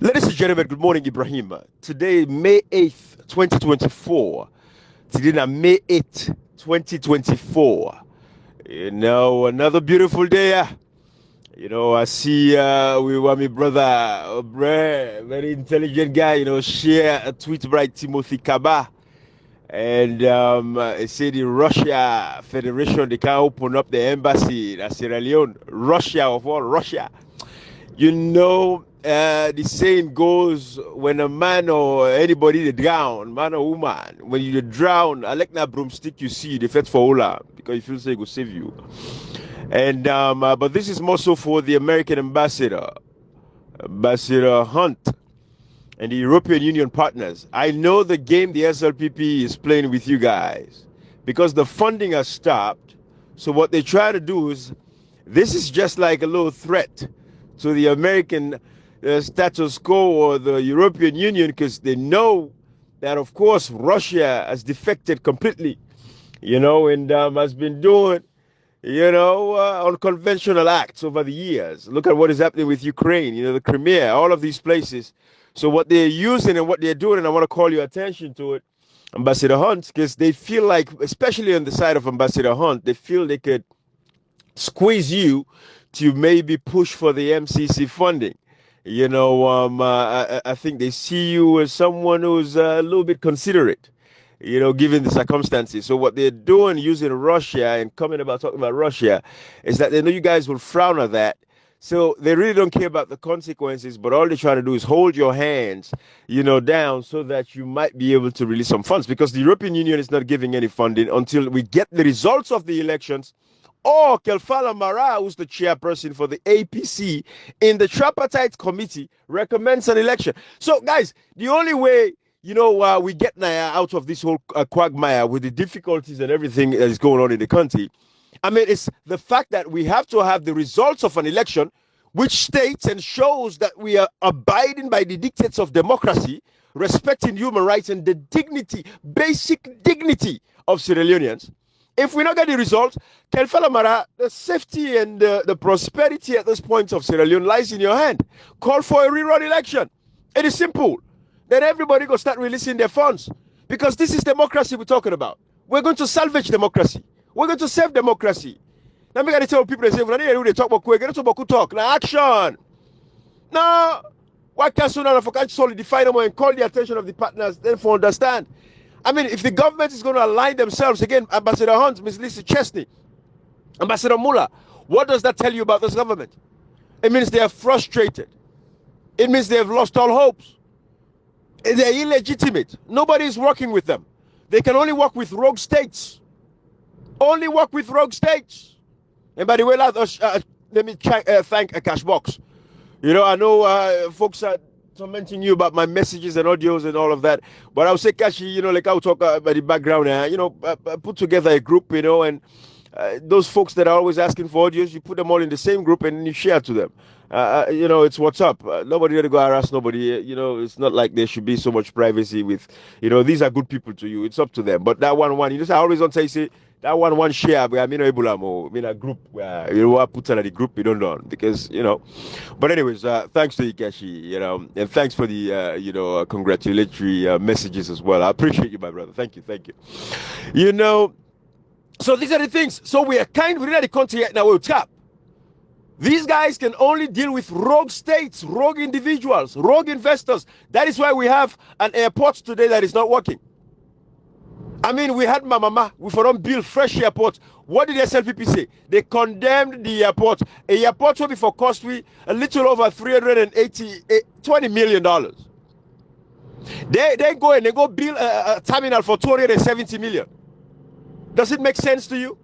Ladies and gentlemen, good morning, Ibrahim. Today, May 8th, 2024. Today, na May 8th, 2024. Another beautiful day. I see we were my brother, very intelligent guy, share a tweet by Timothy Kaba. And it said the Russia Federation, they can open up the embassy in Sierra Leone. Russia, of all, Russia. The saying goes, when a man or anybody they drown, man or woman, when you drown, I like that broomstick you see, the fet for Ola, because you feel say it will save you. And but this is more so for the American ambassador, Ambassador Hunt, and the European Union partners. I know the game the SLPP is playing with you guys because the funding has stopped. So what they try to do is, this is just like a little threat to the American status quo or the European Union, because they know that, of course, Russia has defected completely, and has been doing, unconventional acts over the years. Look at what is happening with Ukraine, the Crimea, all of these places. So what they're using and what they're doing, and I want to call your attention to it, Ambassador Hunt, because they feel like, especially on the side of Ambassador Hunt, they feel they could squeeze you to maybe push for the MCC funding. I think they see you as someone who's a little bit considerate, given the circumstances. So what they're doing using Russia and talking about Russia is that they know you guys will frown at that. So they really don't care about the consequences, but all they're trying to do is hold your hands, down so that you might be able to release some funds, because the European Union is not giving any funding until we get the results of the elections, or forKelfala Marah, who's the chairperson for the APC in the tripartite committee, recommends an election. So, guys, the only way, we get out of this whole quagmire with the difficulties and everything that is going on in the country, it's the fact that we have to have the results of an election which states and shows that we are abiding by the dictates of democracy, respecting human rights and the dignity, basic dignity of Sierra Leoneans. If we don't get the results, forKelfala Marah, the safety and the prosperity at this point of Sierra Leone lies in your hand. Call for a rerun election. It is simple. Then everybody go start releasing their funds, because this is democracy we're talking about. We're going to salvage democracy. We're going to save democracy. Now, I'm going to tell people, they say, when they talk about we're going to talk. Now, action. Now, why can't you solidify them and call the attention of the partners, then for understand? If the government is going to align themselves, again, Ambassador Hunt, Ms. Lisa Chesney, Ambassador Mullah, what does that tell you about this government? It means they are frustrated. It means they have lost all hopes. They're illegitimate. Nobody is working with them. They can only work with rogue states. Only work with rogue states. And by the way, let me thank Cashbox. I know folks are tormenting you about my messages and audios and all of that, but I would say, Kashi, like I would talk about the background, put together a group, and those folks that are always asking for audios, you put them all in the same group and you share to them. It's what's up. Nobody had to go harass nobody. It's not like there should be so much privacy with, these are good people to you. It's up to them. But that one, I always don't say, that one share, I mean, a group where, I put on the group, you don't know, because, but anyways, thanks to Ikashi, and thanks for the, congratulatory messages as well. I appreciate you, my brother. Thank you. So these are the things. So we are we're in the country right now, we'll tap. These guys can only deal with rogue states, rogue individuals, rogue investors. That is why we have an airport today that is not working. We had Mama, we for them build fresh airport. What did the SLPP say? They condemned the airport. A airport will be for cost we a little over $20 million. They go and they go build a terminal for 270 million. Does it make sense to you?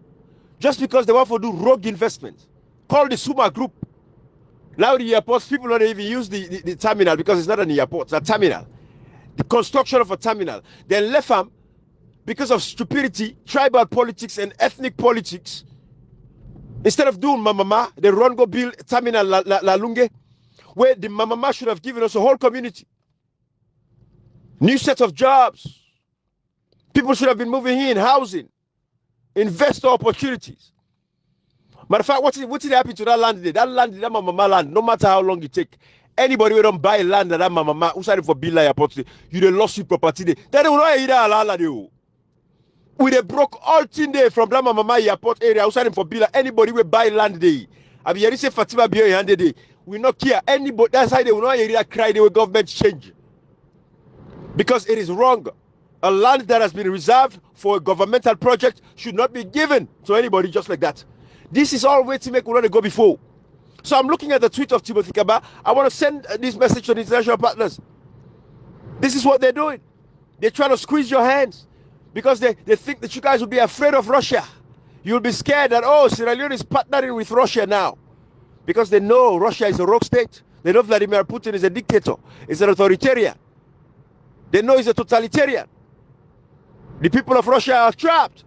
Just because they want to do rogue investments. Call the Suma Group. Now the airports, people don't even use the terminal because it's not an airport, it's a terminal. The construction of a terminal. Then Lefam, because of stupidity, tribal politics and ethnic politics, instead of doing Mamama, they go build terminal La Lunge, where the Mamama should have given us a whole community. New set of jobs. People should have been moving in, housing, investor opportunities. Matter of fact, what did happen to that land today? That land, that Mamama land, no matter how long it take, Anybody who don't buy land that mama who signed for bill airport, you the lawsuit property day. That will not either allow you. We they broke all thing day from that mama airport area who signed for bill. Anybody will buy land day. I mean, you say Fatima be your hand day. We not care. Anybody that's how they will not either cry the government change. Because it is wrong. A land that has been reserved for a governmental project should not be given to anybody just like that. This is all way to make we want to go before. So I'm looking at the tweet of Timothy Kaba. I want to send this message to the international partners. This is what they're doing. They're trying to squeeze your hands because they think that you guys will be afraid of Russia. You'll be scared that, oh, Sierra Leone is partnering with Russia now. Because they know Russia is a rogue state. They know Vladimir Putin is a dictator. He's an authoritarian. They know he's a totalitarian. The people of Russia are trapped.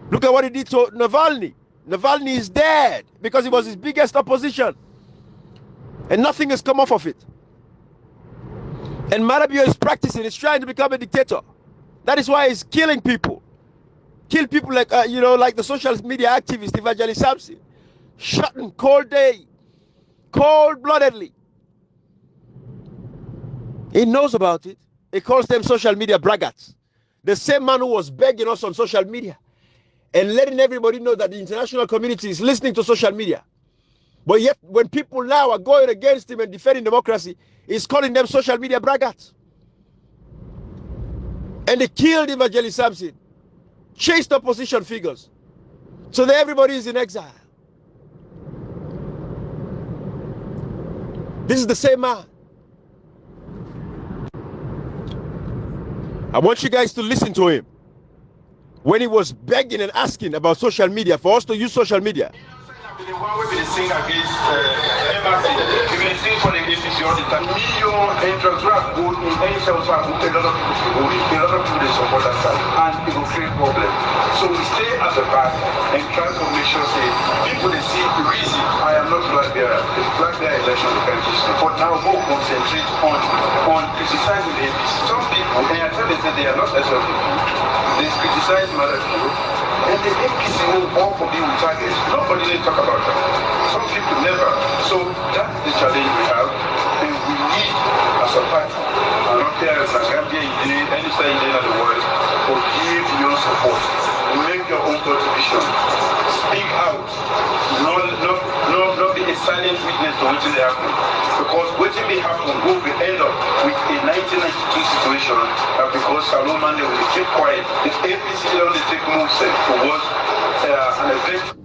Look at what he did to Navalny. Navalny is dead because he was his biggest opposition. And nothing has come off of it. And Marah is practicing. He's trying to become a dictator. That is why he's killing people. Kill people like, like the social media activist Ibrahim Samson. Shot in cold day. Cold-bloodedly. He knows about it. He calls them social media braggarts. The same man who was begging us on social media and letting everybody know that the international community is listening to social media. But yet, when people now are going against him and defending democracy, he's calling them social media braggarts. And they killed Ibrahim Samson, chased opposition figures. So that everybody is in exile. This is the same man. I want you guys to listen to him when he was begging and asking about social media, for us to use social media. The one we've been singing against embassy, we've been singing for the APC all the time. Million entrants who have voted in any sales have voted, a lot of people vote, a lot of people they support that side, and it will create problems. So we stay at the back and try to make sure say people they see the reason I am not black there. The black there election of the country. But now we'll concentrate on criticizing the APC. Some people, and I tell them that they are not SL people, they criticize Marah. And the APC will all for being targets. Nobody will talk about that. Some people never. So that's the challenge we have. And we need, as a party, and not there as a Gambia, any side in the world, to give your support. Make your own contribution. Speak out. Not be a silent witness to what is happening. Because what may happen will be end up with a 1992 situation that because Salomon Mande will keep quiet, the APC only take moves towards an event.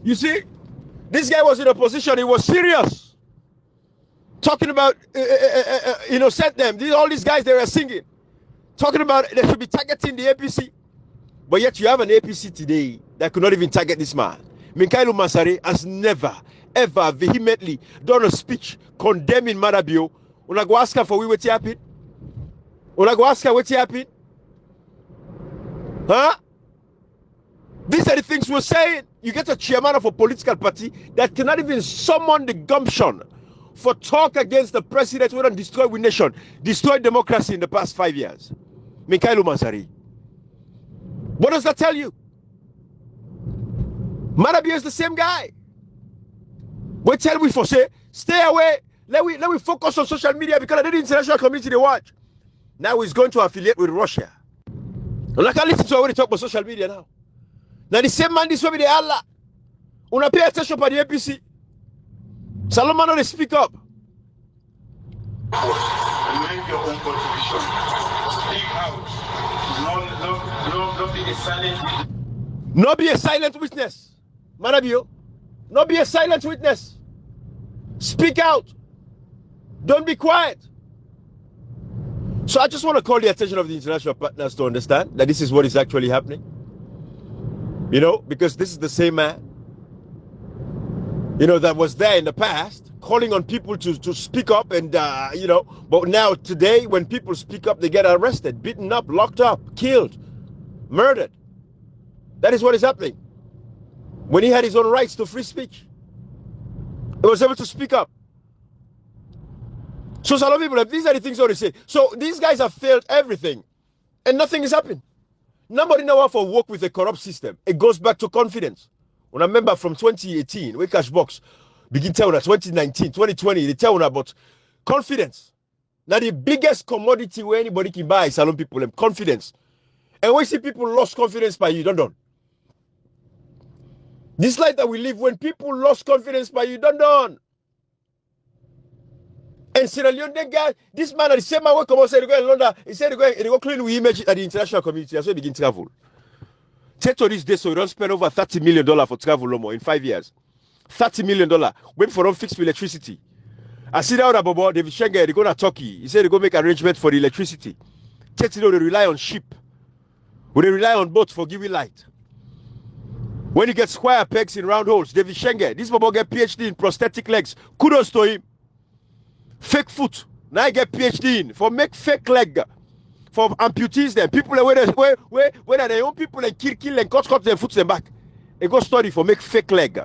You see, this guy was in a position, he was serious. Talking about, set them. All these guys, they were singing. Talking about they should be targeting the APC. But yet you have an APC today that could not even target this man. Minkailu Masare has never, ever vehemently done a speech condemning Marah. Una go ask her for what happened? Una go ask her what happened? Huh? These are the things we're saying. You get a chairman of a political party that cannot even summon the gumption for talk against the president who don't destroy the nation, destroy democracy in the past 5 years. Minkailu Masare. What does that tell you? Marah is the same guy. We tell we for say, stay away. Let we focus on social media because the international community they watch. Now he's going to affiliate with Russia. And I can listen to what they talk about social media now. Now the same man this way with the Allah. Una pay attention for the APC. Salomon they speak up. Make your own contribution. Speak out. Not be a silent witness. Not be a silent witness. Marah, not be a silent witness. Speak out. Don't be quiet. So I just want to call the attention of the international partners to understand that this is what is actually happening. Because this is the same man, that was there in the past, calling on people to speak up and, but now today when people speak up, they get arrested, beaten up, locked up, killed, murdered. That is what is happening. When he had his own rights to free speech, he was able to speak up. So some people, these are the things I want to say. So these guys have failed everything and nothing is happening. Nobody know how to work with a corrupt system. It goes back to confidence. When I remember from 2018, we Cashbox begin tell us 2019, 2020, they tell us about confidence. Now the biggest commodity where anybody can buy is salon people, confidence. And when you see people lost confidence by you, don't. This life that we live, when people lost confidence by you, don't. And Sierra Leone, this man at the same man will come and say, go in London, he said, they go clean with image at the international community, so they begin travel. Take to this day, so you don't spend over $30 million for travel no more in 5 years. $30 million. Wait for them fix for electricity. I see that about David Schengen, they go to Turkey. He said they go make arrangement for the electricity. Take to know they rely on ship. When they rely on boats for giving light. When you get square pegs in round holes, David Schengen, this Bobo get PhD in prosthetic legs. Kudos to him. Fake foot. Now I get PhD in for make fake leg. For amputees them. People where their own people and kill and cut their foot and back. They go study for make fake leg.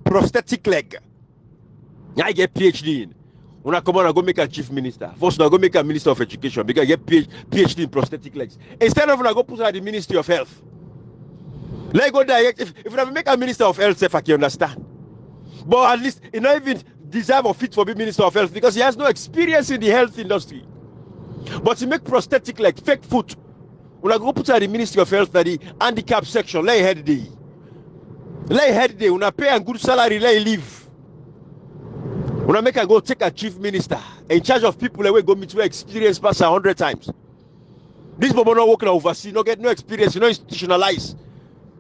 Prosthetic leg. Now I get PhD in. When I come on, I go make a chief minister. First, I go make a minister of education because I get PhD in prosthetic legs. Instead of I go put out the Ministry of Health. Let go direct. If I make a minister of health, if I can understand. But at least he not even deserve or fit for being minister of health because he has no experience in the health industry. But he make prosthetic like fake foot. When I go put out the Ministry of Health, that the handicap section, lay head day. Lay head day. When I pay a good salary, lay leave. When I make a go take a chief minister in charge of people that will go meet with experience past 100 times. This Bobo not working overseas, not get no experience, you know, institutionalized.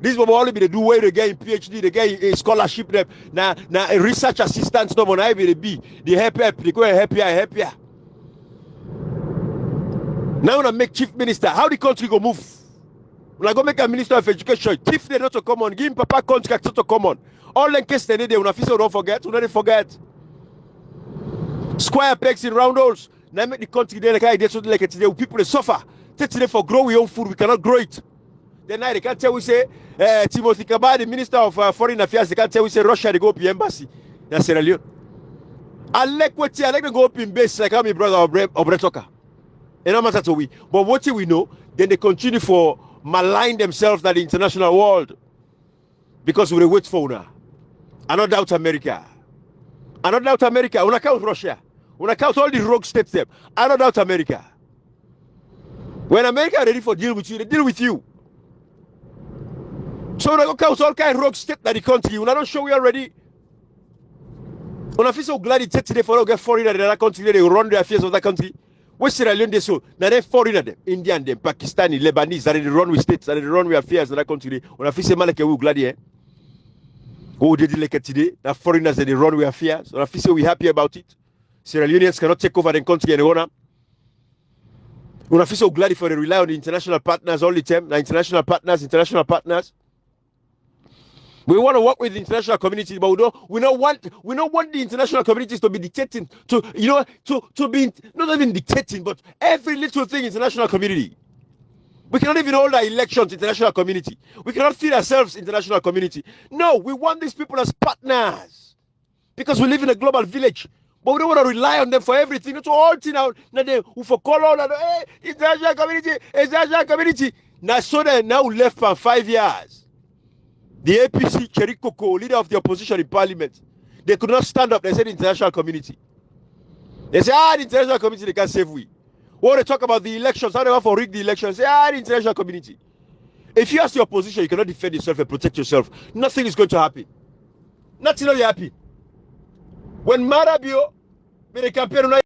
This will only be the do way they get in PhD, they get a scholarship. Now a research assistant, no more. I be the happier, they go happier. Now when I make chief minister, how the country go move? When I go make a minister of education, if they not to come on, give him papa contract to come on. All in case they when official don't forget, don't forget. Square pegs in round holes. Now make the country there like I did so like today. People they suffer. Take today for grow your own food, we cannot grow it. Then they can't tell we say Timothy Kabah, the Minister of Foreign Affairs, they can't tell we say Russia they go up the embassy in Sierra Leone. I like they go up in base like I'm my brother Obretoka. And no matter to we. But what we know, then they continue for malign themselves at the international world. Because we wait for now. I not doubt America. I not doubt America. When I count Russia. When I count all the rogue states them. I not doubt America. When America are ready for deal with you, they deal with you. So when I go count all kind of rogue state that the country, when I don't show you already. When I feel so glad it's today for all get foreign in that country, they run the affairs of that country. West Sierra Leone, they so now they foreign them, Indian them, Pakistani, Lebanese, that they run with states, that they run with affairs in that country. When I feel say Malaka we glad here. Oh, they did like it today. That foreigners that they run with affairs. When I feel say we happy about it. Sierra Leoneans cannot take over the country and run. When I feel so glad if they rely on the international partners all the time, the international partners. We want to work with the international community, but we don't want the international communities to be dictating to be not even dictating, but every little thing international community. We cannot even hold our elections international community. We cannot feed ourselves international community. No, we want these people as partners because we live in a global village. But we don't want to rely on them for everything. It's all thing out. Now they for call hey, international community. Now so they now left for 5 years. The APC, Cherikoko, leader of the opposition in parliament, they could not stand up. They said the international community. They say, the international community, they can't save we. When they talk about the elections, how they want to rig the elections, say, the international community. If you ask the opposition, you cannot defend yourself and protect yourself. Nothing is going to happen. Nothing will happen. When Marah, the campaign